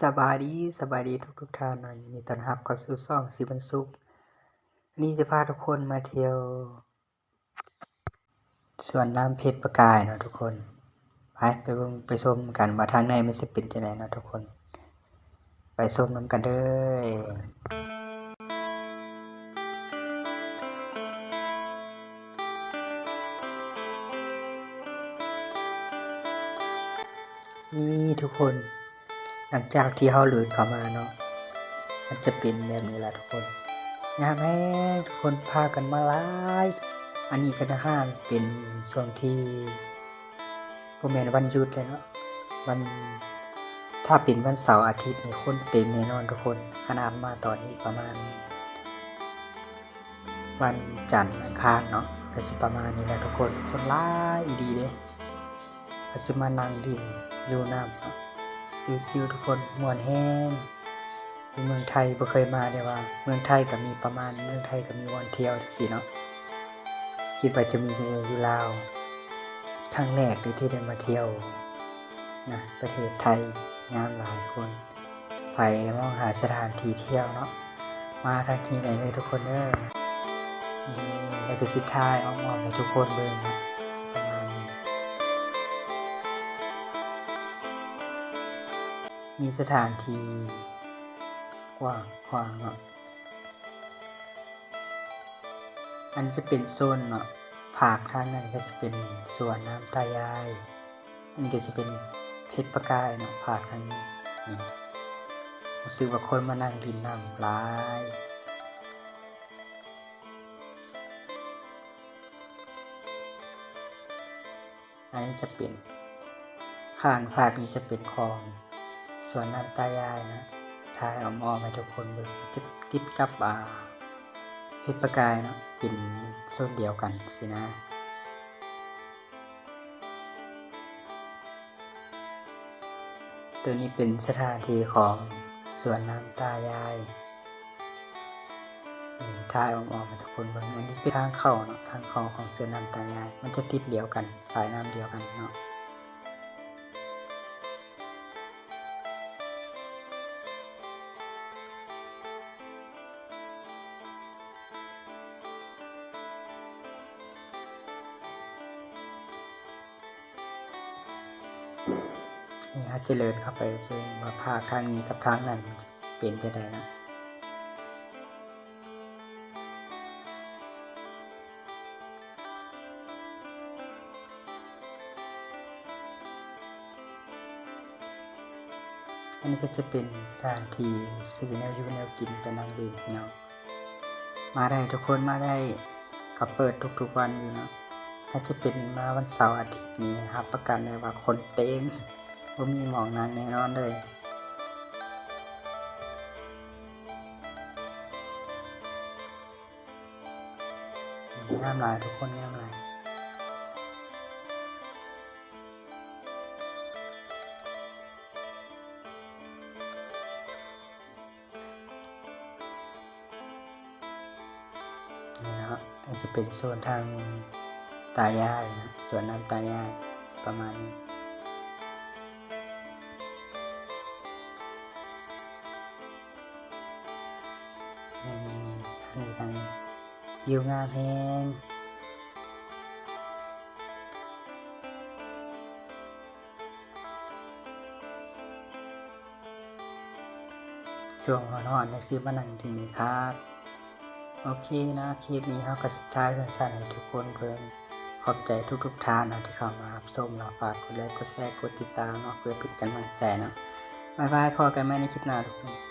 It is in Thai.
สบายดีทุกท่านเนาะยินดีต้อนรับเข้าสู่ช่องสิปันสุขวันนี้จะพาทุกคนมาเที่ยวสวนน้ำเพชรประกายเนาะทุกคนไปเบิ่งไปชมกันว่าทางในมันสิเป็นจังไดเนาะทุกคนไปชมนํกันเด้อนี่ทุกคนหลังจากที่เฮาหลุดเข้ามาเนาะมันจะเป็นแบบนี้ล่ะทุกคนงามแฮงทุกคนพากันมาหลายอันนี้ก็อาหารเป็นช่วงที่บ่แม่นวันหยุดเลยเนาะวันถ้าเป็นวันเสาร์อาทิตย์นี่คนเต็มแน่นอนทุกคนขนาดมาตอนนี้ประมาณวันจันทร์อังคารเนาะก็สิประมาณนี้แหละทุกคนคนหลายอีหลีเด้ก็สิมานั่งดินอยู่น้ำเนาะชิลๆทุกคนม่วนแฮงอยู่เมืองไทยบ่เคยมาแต่ว่าเมืองไทยก็มีประมาณเมืองไทยก็มีวันเที่ยวจังซี่เนาะคิดว่าจะมีอยู่ลาวครั้งแรกเลยที่ได้มาเที่ยวนะประเทศไทยงามหลายคนไปมองหาสถานที่เที่ยวเนาะมาทางนี้ได้เลยทุกคนเด้อแล้วก็สิถ่ายอ้อมๆให้ทุกคนเบิ่งนะประมาณนี้มีสถานที่กว้างขวางเนาะอันจะเป็นโซนเนาะภาคทางนั้นก็จะเป็นสวนน้ำตายายอันนี้ก็จะเป็นเพชรประกายเนาะภาคทางนี้รู้สึกว่าคนมานั่งรินน้ำหลายอันนี้จะเป็นข้างภาคนี้จะเป็นคลองสวนน้ำตายายนะถ่ายอ้อมๆให้ทุกคนเบิ่งจะติดกับเพชรประกายเนาะเป็นโซนเดียวกันสินะตัวนี้เป็นสถานที่ของสวนน้ำตายายถ่ายอ้อมๆให้ทุกคนเบิ่งอันนี้คือทางเข้าเนาะทางเข้าของสวนน้ำตายายมันจะติดเดียวกันสายน้ำเดียวกันเนาะนี่ฮะเจริญเข้าไปเบิ่งว่าภาคทางนี้กับทางนั้นเป็นจังได๋นะอันนี้ก็จะเป็นสถานที่ซื้อแนวอยู่แนวกินไปนั่งเล่นเนาะมาได้ทุกคนมาได้ก็เปิดทุกๆวันอยู่เนาะถ้าจะเป็นมาวันเสาร์อาทิตย์นี้รับประกันเลยว่าคนเต็มบ่มีหม้องนั่งแน่นอนเลยงามหลายทุกคนงามหลายนี่เนาะอันจะเป็นโซนทางตายายนะสวนน้ำตายายประมาณนี้นี่ทางวิวงามแฮงช่วงร้อนๆจังซี่มานั่งที่นี่ครับโอเคนะคลิปนี้เราก็สิท้ายสั้นๆให้ทุกคนเพิ่นขอบใจทุกท่านเนาะที่เข้ามารับชมเนาะฝากกดไลค์กดแชร์กดติดตามเนาะเพื่อเป็นกำลังใจเนาะบ๊ายบายพบกันใหม่ในคลิปหน้าทุกคน